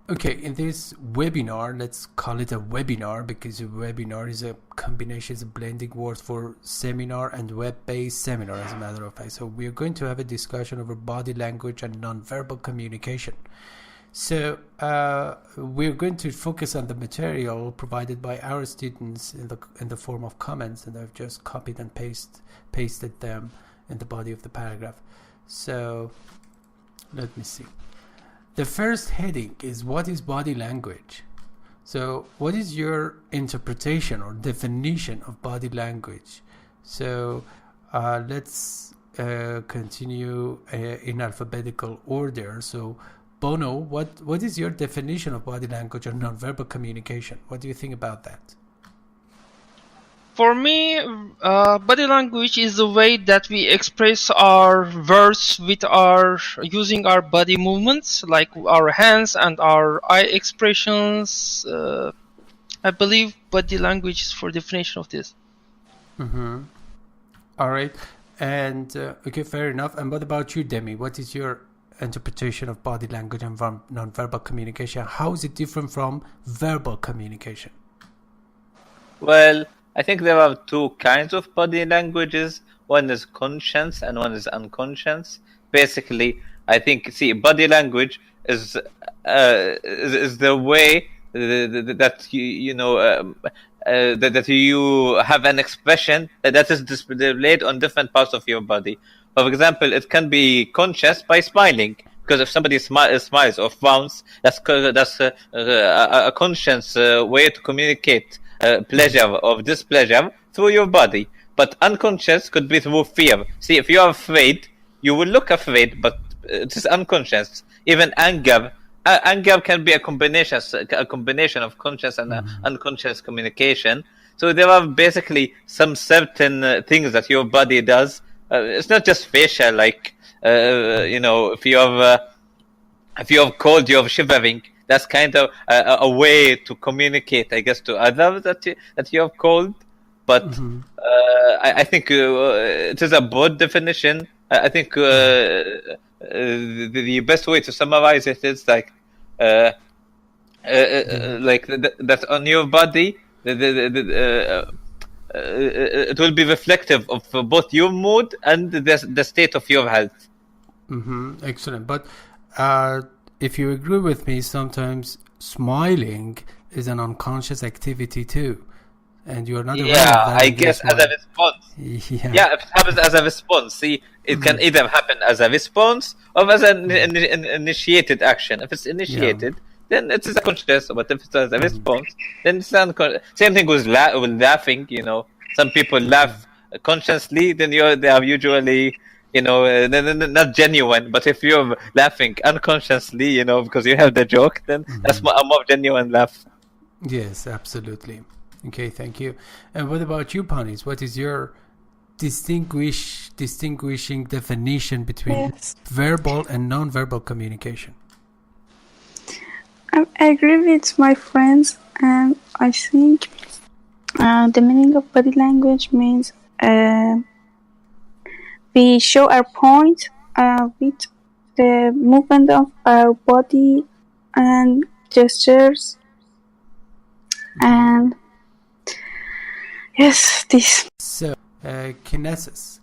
Okay, in this webinar, let's call it a webinar because a webinar is a combination, is a blending word for seminar and web-based seminar, as a matter of fact. So we're going to have a discussion over body language and nonverbal communication. So we're going to focus on the material provided by our students in the form of comments, and I've just copied and pasted them in the body of the paragraph. So let me see. The first heading is what is body language? So what is your interpretation or definition of body language? So let's continue in alphabetical order. So Bono, what is your definition of body language or nonverbal communication? What do you think about that? For me, body language is the way that we express our words with using our body movements, like our hands and our eye expressions. I believe body language is for definition of this. Mm-hmm. All right. And okay, fair enough. And what about you, Demi? What is your interpretation of body language and nonverbal communication? How is it different from verbal communication? Well, I think there are two kinds of body languages. One is conscious and one is unconscious. Basically, I think, body language is the way that that you have an expression that is displayed on different parts of your body. For example, it can be conscious by smiling, because if somebody smiles or frowns, that's a conscious way to communicate pleasure or displeasure through your body. But unconscious could be through fear. See, if you are afraid, you will look afraid, but it is unconscious. Even anger can be a combination of conscious and unconscious communication. So there are basically some certain things that your body does. It's not just facial, like if you have cold, you're shivering. That's kind of a way to communicate, I guess, to others that you have cold. But I think it is a broad definition. I think the best way to summarize it is like that on your body, it will be reflective of both your mood and the state of your health. Excellent. But if you agree with me, sometimes smiling is an unconscious activity too, and you're not aware of that. I guess as a response. Yeah, if it happens as a response, see, it can either happen as a response or as an initiated action. If it's initiated, then it is conscious. But if it's as a response, then it's unconscious. Same thing with laughing. Some people laugh consciously, then they are usually not genuine. But if you're laughing unconsciously, because you have the joke, then that's a more genuine laugh. Yes, absolutely. Okay, thank you. And what about you, Panis? What is your distinguishing definition between verbal and non-verbal communication? I agree with my friends, and I think the meaning of body language means we show our point with the movement of our body and gestures, and yes, this. So, kinesics.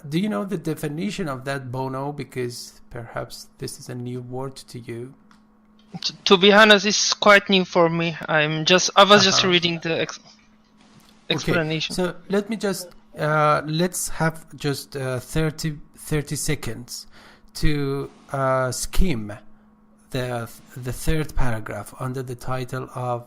Do you know the definition of that, Bono? Because perhaps this is a new word to you. To be honest, it's quite new for me. I was just reading the explanation. Okay. So let me just let's have just 30 seconds to skim the third paragraph under the title of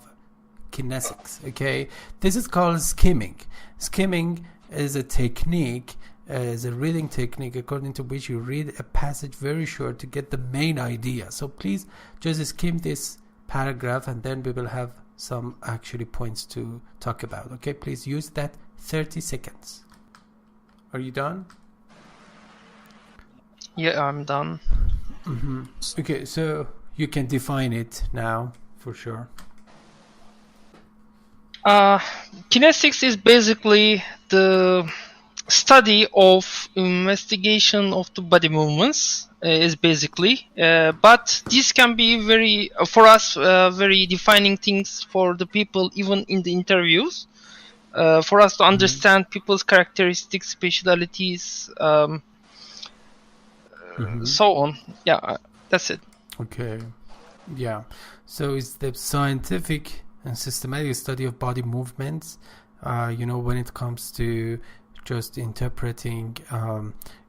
kinesics. Okay, this is called skimming. Skimming is a technique, is a reading technique according to which you read a passage very short to get the main idea. So please just skim this paragraph, and then we will have some actually points to talk about. Okay, please use that 30 seconds. Are you done? Yeah, I'm done. Okay, so you can define it now for sure. Kinesics is basically the study of investigation of the body movements is basically, but this can be very for us very defining things for the people even in the interviews, for us to understand people's characteristics, specialities, so on. Yeah, that's it. Okay. Yeah. So it's the scientific and systematic study of body movements, when it comes to just interpreting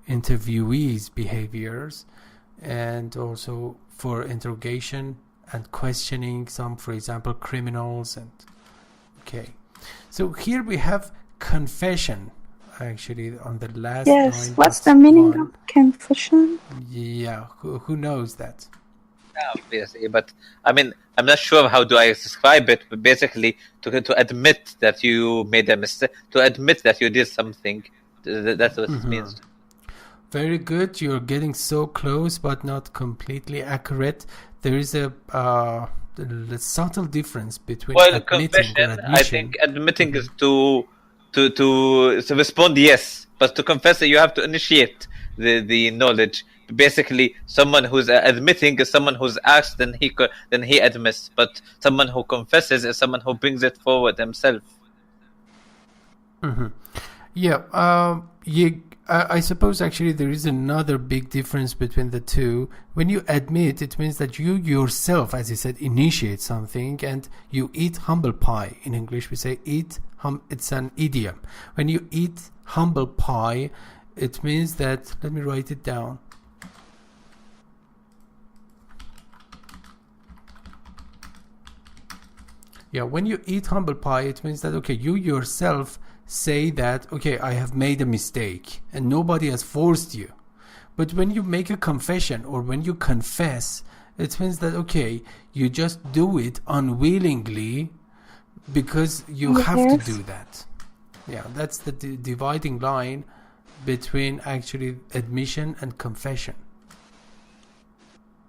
interviewees' behaviors, and also for interrogation and questioning some, for example, criminals. And okay. So here we have confession, actually, on the last line. Yes, what's the meaning of confession? Yeah, who knows that? Obviously, but I mean, I'm not sure how do I describe it, but basically to admit that you made a mistake, to admit that you did something, that's what it means. Very good. You're getting so close, but not completely accurate. There is a subtle difference between admitting and admission. I think admitting is to respond yes, but to confess you have to initiate the knowledge. Basically, someone who's admitting is someone who's asked, then he admits. But someone who confesses is someone who brings it forward himself. Yeah. I suppose actually there is another big difference between the two. When you admit, it means that you yourself, as you said, initiate something, and you eat humble pie. In English, we say eat. It's an idiom. When you eat humble pie, it means that. Let me write it down. Yeah, when you eat humble pie, it means that, okay, you yourself say that, okay, I have made a mistake, and nobody has forced you. But when you make a confession, or when you confess, it means that, okay, you just do it unwillingly because you have to do that. Yeah, that's the dividing line between actually admission and confession.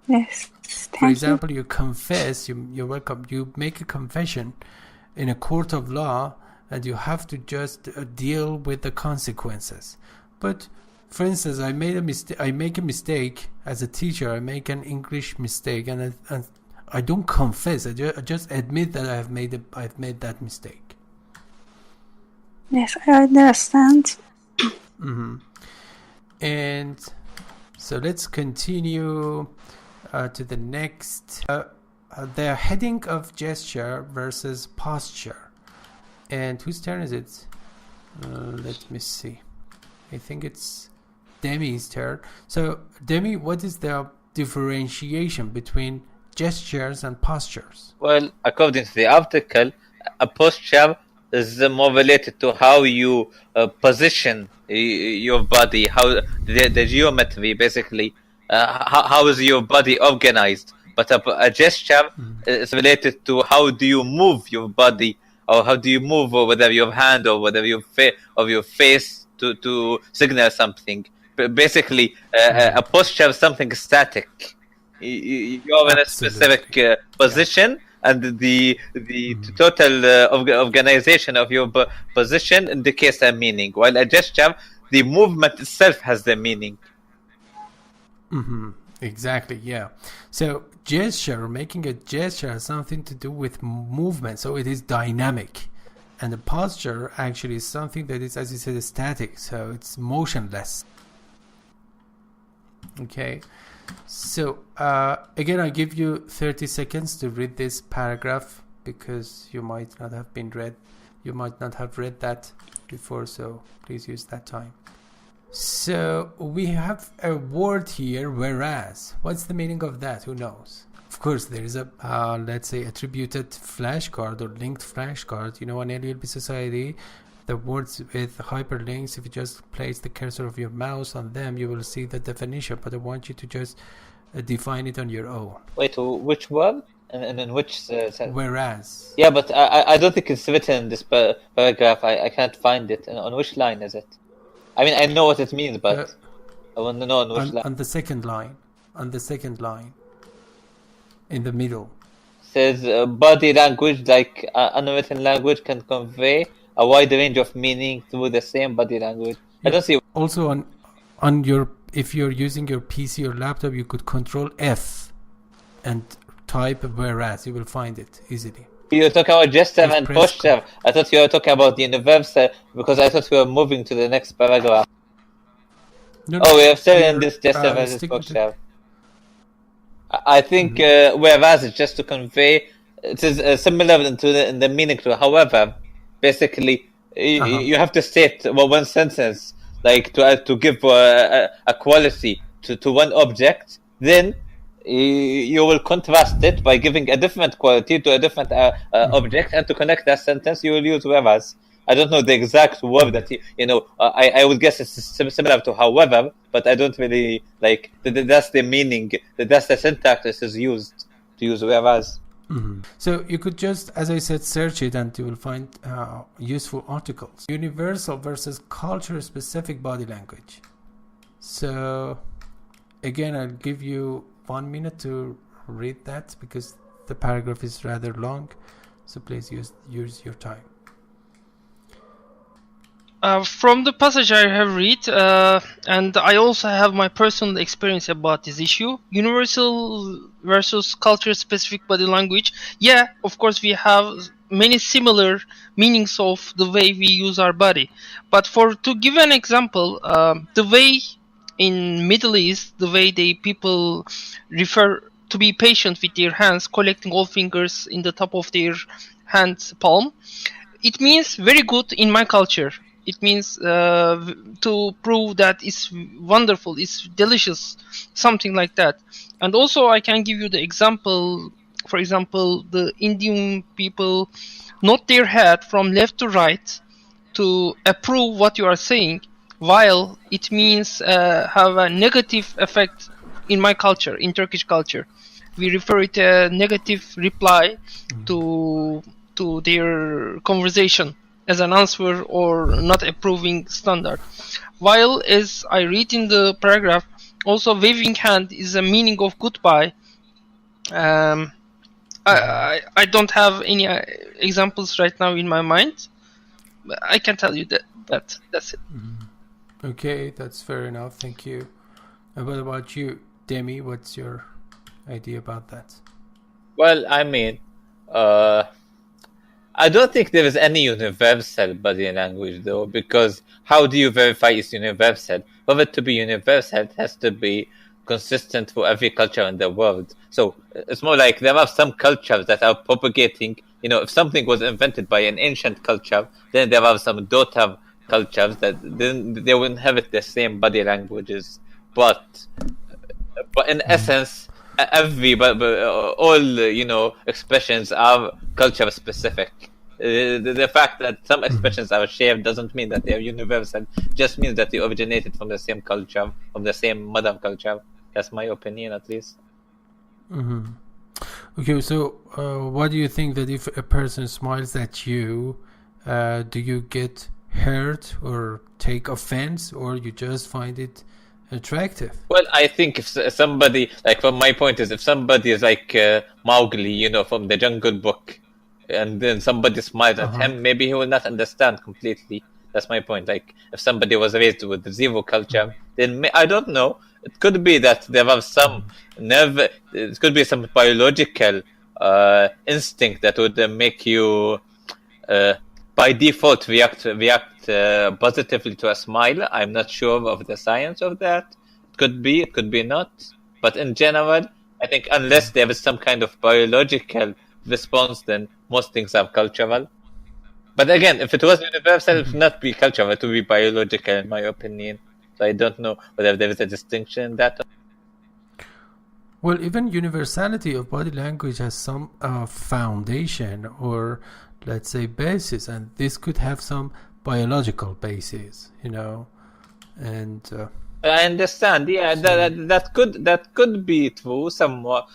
Yes. For example, you confess, you're welcome, you make a confession in a court of law, and you have to just deal with the consequences. But for instance, I make a mistake as a teacher. I make an English mistake, and I don't confess. I just admit that I've made that mistake. Yes, I understand. And so let's continue to the next. The heading of gesture versus posture. And whose turn is it? Let me see. I think it's Demi's turn. So, Demi, what is the differentiation between gestures and postures? Well, according to the article, a posture is more related to how you position your body, how the geometry, basically, how is your body organized. But a gesture is related to how do you move your body, or how do you move, or whether your hand or whether your face to signal something. But basically, a posture is something static. You're in a specific position, and the total organization of your position indicates a meaning. While a gesture, the movement itself has the meaning. Exactly, yeah. So making a gesture has something to do with movement, so it is dynamic. And the posture actually is something that is, as you said, static, so it's motionless. Okay, so again, I give you 30 seconds to read this paragraph, because you might not have read that before, so please use that time. So we have a word here, whereas. What's the meaning of that? Who knows? Of course, there is a, let's say, attributed flashcard or linked flashcard. On LELB Society, the words with hyperlinks, if you just place the cursor of your mouse on them, you will see the definition. But I want you to just define it on your own. Wait, which word? And in which sentence? Whereas. Yeah, but I don't think it's written in this paragraph. I can't find it. And on which line is it? I mean, I know what it means, but I want to know on which line. On the second line. In the middle. Says body language, like unwritten language, can convey a wide range of meaning through the same body language. I don't see. Also on your, if you're using your PC or laptop, you could Control F and type whereas. You will find it easily. You talk about gesture Just and press posture. I thought you were talking about the universal because I thought we were moving to the next paragraph. No, Oh, we are still in we're, this gesture versus sticking to- posture. I think whereas is just to convey, it is similar in the meaning to. However, basically, you have to state one sentence like to give a quality to one object. Then you will contrast it by giving a different quality to a different object, and to connect that sentence, you will use whereas. I don't know the exact word that I would guess it's similar to however, but I don't really like that's the meaning. That's the syntax that is used to use whereas. So you could just, as I said, search it and you will find useful articles. Universal versus culture-specific body language. So again, I'll give you 1 minute to read that because the paragraph is rather long. So please use your time. From the passage I have read, and I also have my personal experience about this issue, universal versus culture-specific body language. Yeah, of course, we have many similar meanings of the way we use our body. But to give an example, the way in Middle East, the way people refer to be patient with their hands, collecting all fingers in the top of their hand palm, it means very good in my culture. It means to prove that it's wonderful, it's delicious, something like that. And also I can give you the example, for example, the Indian people nod their head from left to right to approve what you are saying, while it means have a negative effect in my culture, in Turkish culture. We refer it a negative reply to their conversation as an answer or not approving standard. While as I read in the paragraph, also waving hand is a meaning of goodbye. I don't have any examples right now in my mind. But I can tell you that's it. Okay, that's fair enough. Thank you. And what about you, Demi? What's your idea about that? Well, I mean, I don't think there is any universal body language though, because how do you verify it's universal? For it to be universal, it has to be consistent for every culture in the world. So it's more like there are some cultures that are propagating. If something was invented by an ancient culture, then there are some daughter cultures that then they will inherit the same body languages. But in essence, all expressions are culture specific. The fact that some expressions are shared doesn't mean that they are universal. Just means that they originated from the same culture, from the same mother culture. That's my opinion, at least. Okay, so what do you think that if a person smiles at you, do you get hurt or take offense, or you just find it attractive? Well, I think if somebody, like from my point is, if somebody is like Mowgli, from the Jungle Book, and then somebody smiles at him, maybe he will not understand completely. That's my point. Like if somebody was raised with zero culture, then I don't know. It could be that there are some it could be some biological instinct that would make you by default react positively to a smile. I'm not sure of the science of that. It could be not. But in general, I think unless there is some kind of biological response, then most things are cultural. But again, if it was universal, it would not be cultural, it would be biological, in my opinion. So I don't know whether there is a distinction in that. Well, even universality of body language has some foundation, or let's say basis, and this could have some biological basis, and I understand. Yeah, that could be true somewhat.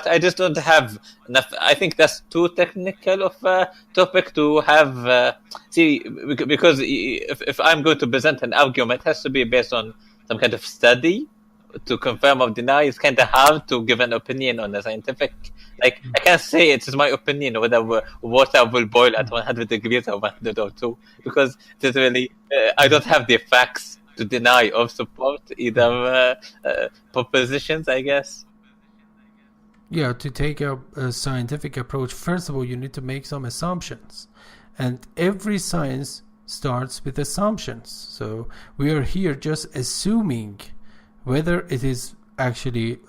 I just don't have enough. I think that's too technical of a topic to have. Because if I'm going to present an argument, it has to be based on some kind of study to confirm or deny. It's kind of hard to give an opinion on a scientific. Like I can't say it is my opinion whether water will boil at 100 degrees or 102 because literally I don't have the facts to deny or support either propositions, I guess. Yeah, to take a scientific approach, first of all, you need to make some assumptions. And every science starts with assumptions. So we are here just assuming whether it is actually,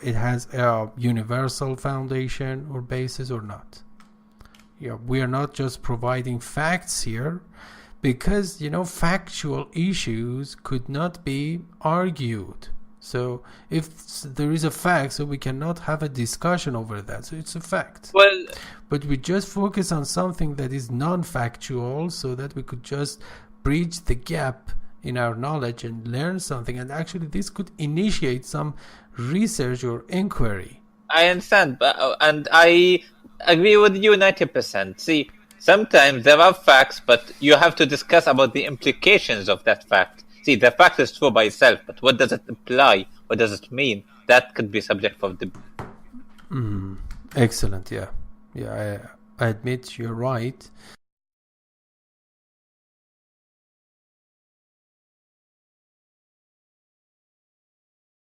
it has a universal foundation or basis or not. Yeah, we are not just providing facts here, because, factual issues could not be argued. So if there is a fact, so we cannot have a discussion over that. So it's a fact. Well, but we just focus on something that is non-factual, so that we could just bridge the gap in our knowledge and learn something. And actually, this could initiate some research or inquiry. I understand, and I agree with you 90%. See, sometimes there are facts, but you have to discuss about the implications of that fact. See, the fact is true by itself, but what does it imply? What does it mean? That could be subject for debate. Excellent, yeah. I admit you're right.